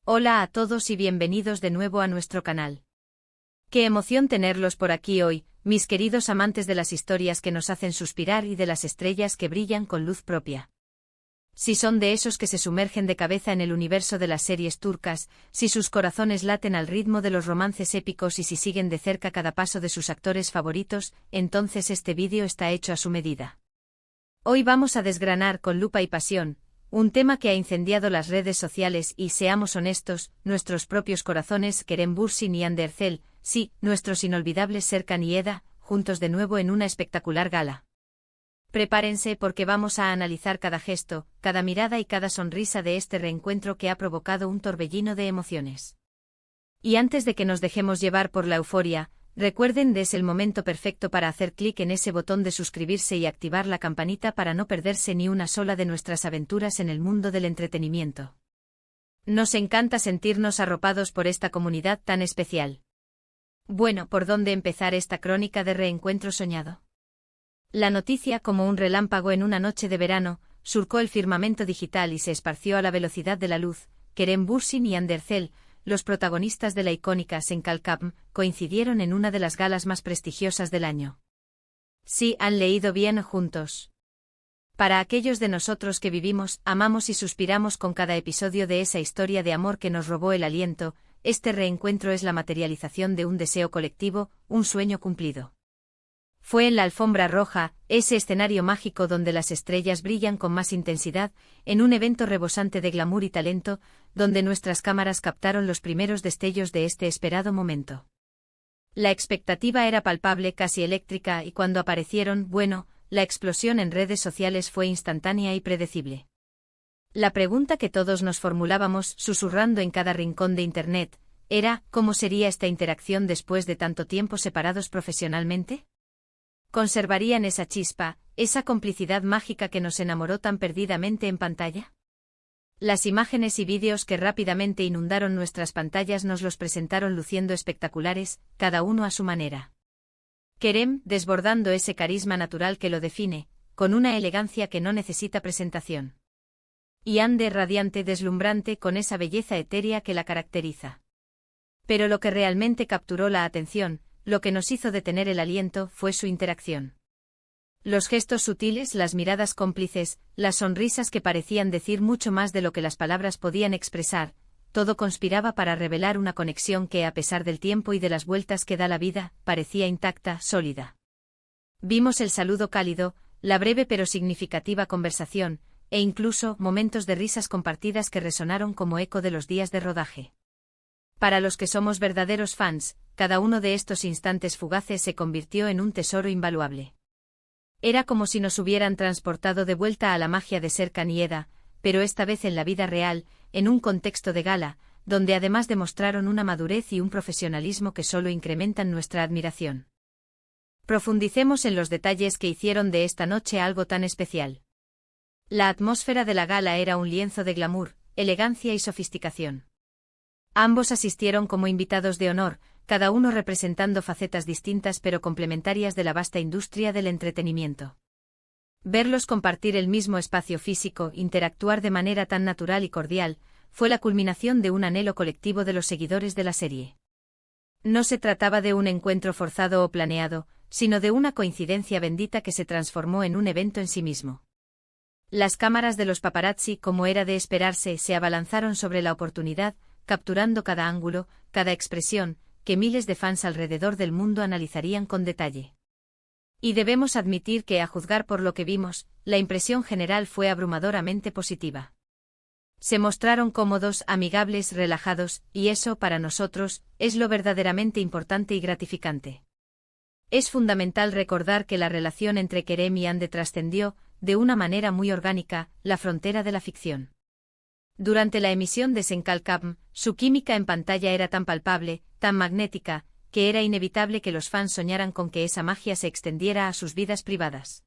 Hola a todos y bienvenidos de nuevo a nuestro canal. Qué emoción tenerlos por aquí hoy, mis queridos amantes de las historias que nos hacen suspirar y de las estrellas que brillan con luz propia. Si son de esos que se sumergen de cabeza en el universo de las series turcas, si sus corazones laten al ritmo de los romances épicos y si siguen de cerca cada paso de sus actores favoritos, entonces este vídeo está hecho a su medida. Hoy vamos a desgranar con lupa y pasión un tema que ha incendiado las redes sociales y, seamos honestos, nuestros propios corazones, Kerem Bürsin y Hande Erçel, sí, nuestros inolvidables Serkan y Eda, juntos de nuevo en una espectacular gala. Prepárense porque vamos a analizar cada gesto, cada mirada y cada sonrisa de este reencuentro que ha provocado un torbellino de emociones. Y antes de que nos dejemos llevar por la euforia, recuerden que es el momento perfecto para hacer clic en ese botón de suscribirse y activar la campanita para no perderse ni una sola de nuestras aventuras en el mundo del entretenimiento. Nos encanta sentirnos arropados por esta comunidad tan especial. Bueno, ¿por dónde empezar esta crónica de reencuentro soñado? La noticia, como un relámpago en una noche de verano, surcó el firmamento digital y se esparció a la velocidad de la luz. Kerem Bürsin y Hande Erçel, los protagonistas de la icónica Senkalkapm, coincidieron en una de las galas más prestigiosas del año. Sí, han leído bien juntos. Para aquellos de nosotros que vivimos, amamos y suspiramos con cada episodio de esa historia de amor que nos robó el aliento, este reencuentro es la materialización de un deseo colectivo, un sueño cumplido. Fue en la alfombra roja, ese escenario mágico donde las estrellas brillan con más intensidad, en un evento rebosante de glamour y talento, donde nuestras cámaras captaron los primeros destellos de este esperado momento. La expectativa era palpable, casi eléctrica, y cuando aparecieron, bueno, la explosión en redes sociales fue instantánea y predecible. La pregunta que todos nos formulábamos, susurrando en cada rincón de Internet, era, ¿cómo sería esta interacción después de tanto tiempo separados profesionalmente? ¿Conservarían esa chispa, esa complicidad mágica que nos enamoró tan perdidamente en pantalla? Las imágenes y vídeos que rápidamente inundaron nuestras pantallas nos los presentaron luciendo espectaculares, cada uno a su manera. Kerem, desbordando ese carisma natural que lo define, con una elegancia que no necesita presentación. Y Hande, radiante, deslumbrante, con esa belleza etérea que la caracteriza. Pero lo que realmente capturó la atención, lo que nos hizo detener el aliento, fue su interacción. Los gestos sutiles, las miradas cómplices, las sonrisas que parecían decir mucho más de lo que las palabras podían expresar, todo conspiraba para revelar una conexión que, a pesar del tiempo y de las vueltas que da la vida, parecía intacta, sólida. Vimos el saludo cálido, la breve pero significativa conversación, e incluso momentos de risas compartidas que resonaron como eco de los días de rodaje. Para los que somos verdaderos fans, cada uno de estos instantes fugaces se convirtió en un tesoro invaluable. Era como si nos hubieran transportado de vuelta a la magia de Serkan y Eda, pero esta vez en la vida real, en un contexto de gala, donde además demostraron una madurez y un profesionalismo que solo incrementan nuestra admiración. Profundicemos en los detalles que hicieron de esta noche algo tan especial. La atmósfera de la gala era un lienzo de glamour, elegancia y sofisticación. Ambos asistieron como invitados de honor, cada uno representando facetas distintas pero complementarias de la vasta industria del entretenimiento. Verlos compartir el mismo espacio físico, interactuar de manera tan natural y cordial, fue la culminación de un anhelo colectivo de los seguidores de la serie. No se trataba de un encuentro forzado o planeado, sino de una coincidencia bendita que se transformó en un evento en sí mismo. Las cámaras de los paparazzi, como era de esperarse, se abalanzaron sobre la oportunidad, capturando cada ángulo, cada expresión, que miles de fans alrededor del mundo analizarían con detalle. Y debemos admitir que, a juzgar por lo que vimos, la impresión general fue abrumadoramente positiva. Se mostraron cómodos, amigables, relajados, y eso, para nosotros, es lo verdaderamente importante y gratificante. Es fundamental recordar que la relación entre Kerem y Hande trascendió, de una manera muy orgánica, la frontera de la ficción. Durante la emisión de Senkalkapm, su química en pantalla era tan palpable, tan magnética, que era inevitable que los fans soñaran con que esa magia se extendiera a sus vidas privadas.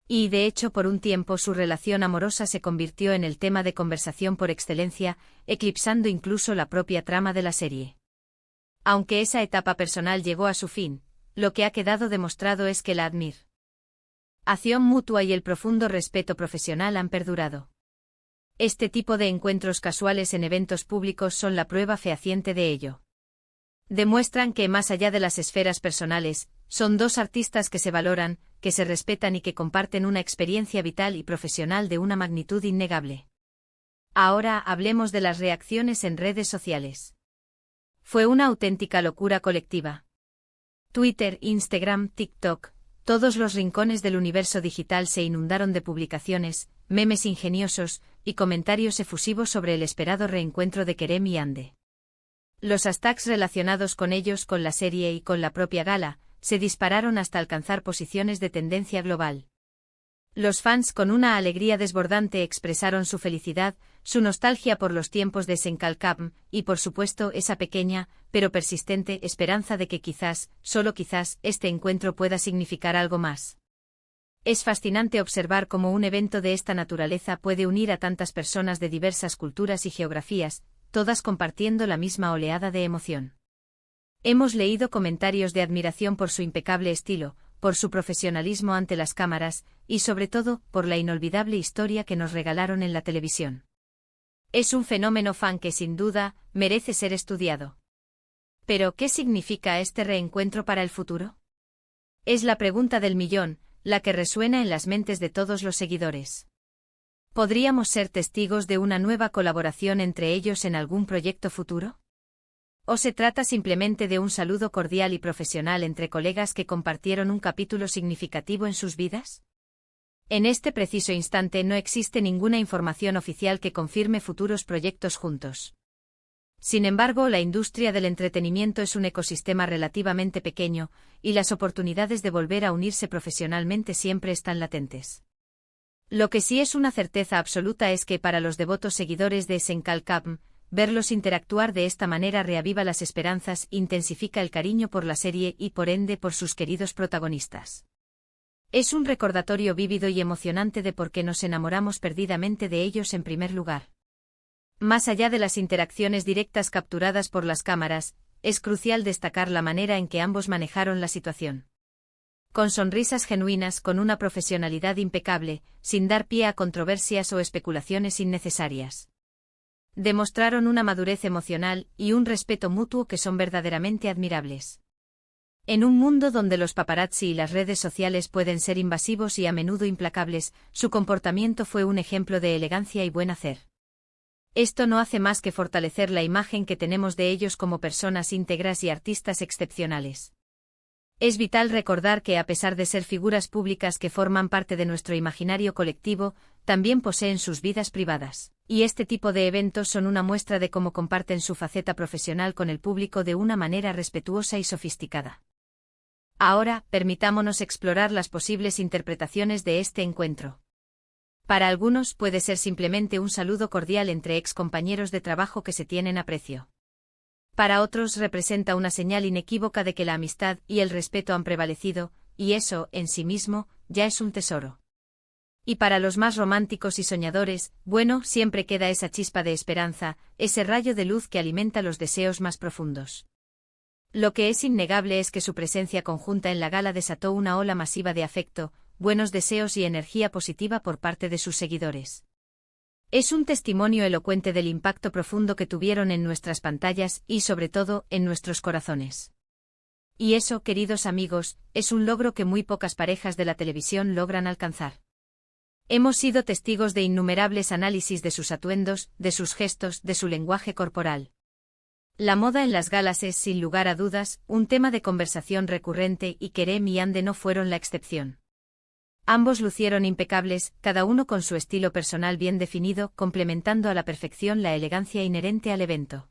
Y, de hecho, por un tiempo su relación amorosa se convirtió en el tema de conversación por excelencia, eclipsando incluso la propia trama de la serie. Aunque esa etapa personal llegó a su fin, lo que ha quedado demostrado es que la admiración mutua y el profundo respeto profesional han perdurado. Este tipo de encuentros casuales en eventos públicos son la prueba fehaciente de ello. Demuestran que, más allá de las esferas personales, son dos artistas que se valoran, que se respetan y que comparten una experiencia vital y profesional de una magnitud innegable. Ahora hablemos de las reacciones en redes sociales. Fue una auténtica locura colectiva. Twitter, Instagram, TikTok, todos los rincones del universo digital se inundaron de publicaciones, memes ingeniosos y comentarios efusivos sobre el esperado reencuentro de Kerem y Hande. Los hashtags relacionados con ellos, con la serie y con la propia gala, se dispararon hasta alcanzar posiciones de tendencia global. Los fans, con una alegría desbordante, expresaron su felicidad, su nostalgia por los tiempos de Senkalkam y, por supuesto, esa pequeña, pero persistente, esperanza de que quizás, solo quizás, este encuentro pueda significar algo más. Es fascinante observar cómo un evento de esta naturaleza puede unir a tantas personas de diversas culturas y geografías, todas compartiendo la misma oleada de emoción. Hemos leído comentarios de admiración por su impecable estilo, por su profesionalismo ante las cámaras, y sobre todo, por la inolvidable historia que nos regalaron en la televisión. Es un fenómeno fan que sin duda, merece ser estudiado. Pero, ¿qué significa este reencuentro para el futuro? Es la pregunta del millón, la que resuena en las mentes de todos los seguidores. ¿Podríamos ser testigos de una nueva colaboración entre ellos en algún proyecto futuro? ¿O se trata simplemente de un saludo cordial y profesional entre colegas que compartieron un capítulo significativo en sus vidas? En este preciso instante no existe ninguna información oficial que confirme futuros proyectos juntos. Sin embargo, la industria del entretenimiento es un ecosistema relativamente pequeño, y las oportunidades de volver a unirse profesionalmente siempre están latentes. Lo que sí es una certeza absoluta es que para los devotos seguidores de Senkalkam, verlos interactuar de esta manera reaviva las esperanzas, intensifica el cariño por la serie y por ende por sus queridos protagonistas. Es un recordatorio vívido y emocionante de por qué nos enamoramos perdidamente de ellos en primer lugar. Más allá de las interacciones directas capturadas por las cámaras, es crucial destacar la manera en que ambos manejaron la situación. Con sonrisas genuinas, con una profesionalidad impecable, sin dar pie a controversias o especulaciones innecesarias. Demostraron una madurez emocional y un respeto mutuo que son verdaderamente admirables. En un mundo donde los paparazzi y las redes sociales pueden ser invasivos y a menudo implacables, su comportamiento fue un ejemplo de elegancia y buen hacer. Esto no hace más que fortalecer la imagen que tenemos de ellos como personas íntegras y artistas excepcionales. Es vital recordar que, a pesar de ser figuras públicas que forman parte de nuestro imaginario colectivo, también poseen sus vidas privadas, y este tipo de eventos son una muestra de cómo comparten su faceta profesional con el público de una manera respetuosa y sofisticada. Ahora, permitámonos explorar las posibles interpretaciones de este encuentro. Para algunos puede ser simplemente un saludo cordial entre ex compañeros de trabajo que se tienen aprecio. Para otros representa una señal inequívoca de que la amistad y el respeto han prevalecido, y eso, en sí mismo, ya es un tesoro. Y para los más románticos y soñadores, bueno, siempre queda esa chispa de esperanza, ese rayo de luz que alimenta los deseos más profundos. Lo que es innegable es que su presencia conjunta en la gala desató una ola masiva de afecto, buenos deseos y energía positiva por parte de sus seguidores. Es un testimonio elocuente del impacto profundo que tuvieron en nuestras pantallas y, sobre todo, en nuestros corazones. Y eso, queridos amigos, es un logro que muy pocas parejas de la televisión logran alcanzar. Hemos sido testigos de innumerables análisis de sus atuendos, de sus gestos, de su lenguaje corporal. La moda en las galas es, sin lugar a dudas, un tema de conversación recurrente y Kerem y Hande no fueron la excepción. Ambos lucieron impecables, cada uno con su estilo personal bien definido, complementando a la perfección la elegancia inherente al evento.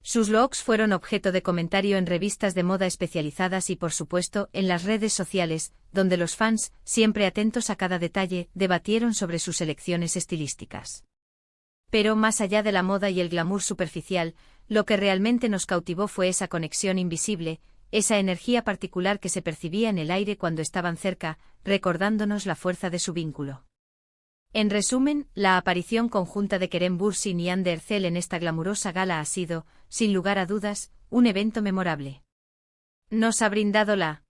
Sus looks fueron objeto de comentario en revistas de moda especializadas y, por supuesto, en las redes sociales, donde los fans, siempre atentos a cada detalle, debatieron sobre sus elecciones estilísticas. Pero más allá de la moda y el glamour superficial, lo que realmente nos cautivó fue esa conexión invisible, esa energía particular que se percibía en el aire cuando estaban cerca, recordándonos la fuerza de su vínculo. En resumen, la aparición conjunta de Kerem Bürsin y Hande Erçel en esta glamurosa gala ha sido, sin lugar a dudas, un evento memorable. Nos ha brindado la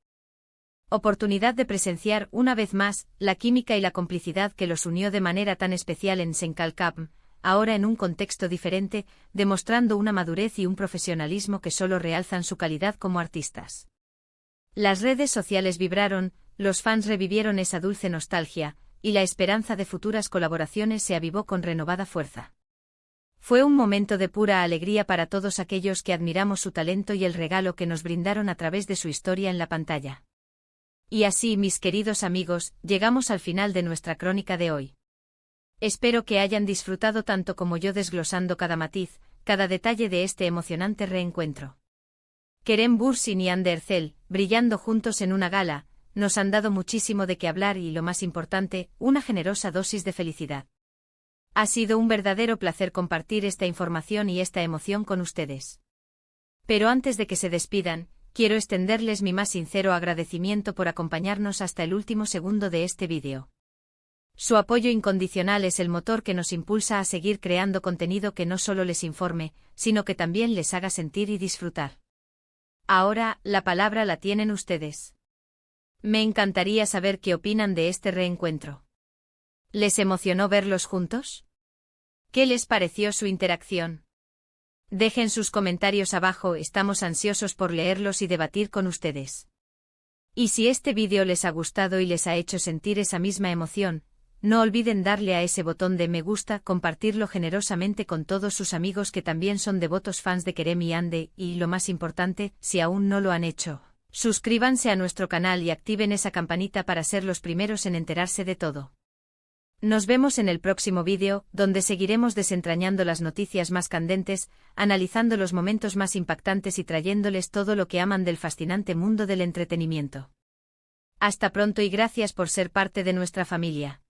Oportunidad de presenciar una vez más la química y la complicidad que los unió de manera tan especial en Senkalkam, ahora en un contexto diferente, demostrando una madurez y un profesionalismo que solo realzan su calidad como artistas. Las redes sociales vibraron, los fans revivieron esa dulce nostalgia, y la esperanza de futuras colaboraciones se avivó con renovada fuerza. Fue un momento de pura alegría para todos aquellos que admiramos su talento y el regalo que nos brindaron a través de su historia en la pantalla. Y así, mis queridos amigos, llegamos al final de nuestra crónica de hoy. Espero que hayan disfrutado tanto como yo desglosando cada matiz, cada detalle de este emocionante reencuentro. Kerem Bürsin y Hande Erçel, brillando juntos en una gala, nos han dado muchísimo de qué hablar y, lo más importante, una generosa dosis de felicidad. Ha sido un verdadero placer compartir esta información y esta emoción con ustedes. Pero antes de que se despidan, quiero extenderles mi más sincero agradecimiento por acompañarnos hasta el último segundo de este vídeo. Su apoyo incondicional es el motor que nos impulsa a seguir creando contenido que no solo les informe, sino que también les haga sentir y disfrutar. Ahora, la palabra la tienen ustedes. Me encantaría saber qué opinan de este reencuentro. ¿Les emocionó verlos juntos? ¿Qué les pareció su interacción? Dejen sus comentarios abajo, estamos ansiosos por leerlos y debatir con ustedes. Y si este vídeo les ha gustado y les ha hecho sentir esa misma emoción, no olviden darle a ese botón de me gusta, compartirlo generosamente con todos sus amigos que también son devotos fans de Kerem y Hande, y lo más importante, si aún no lo han hecho, suscríbanse a nuestro canal y activen esa campanita para ser los primeros en enterarse de todo. Nos vemos en el próximo vídeo, donde seguiremos desentrañando las noticias más candentes, analizando los momentos más impactantes y trayéndoles todo lo que aman del fascinante mundo del entretenimiento. Hasta pronto y gracias por ser parte de nuestra familia.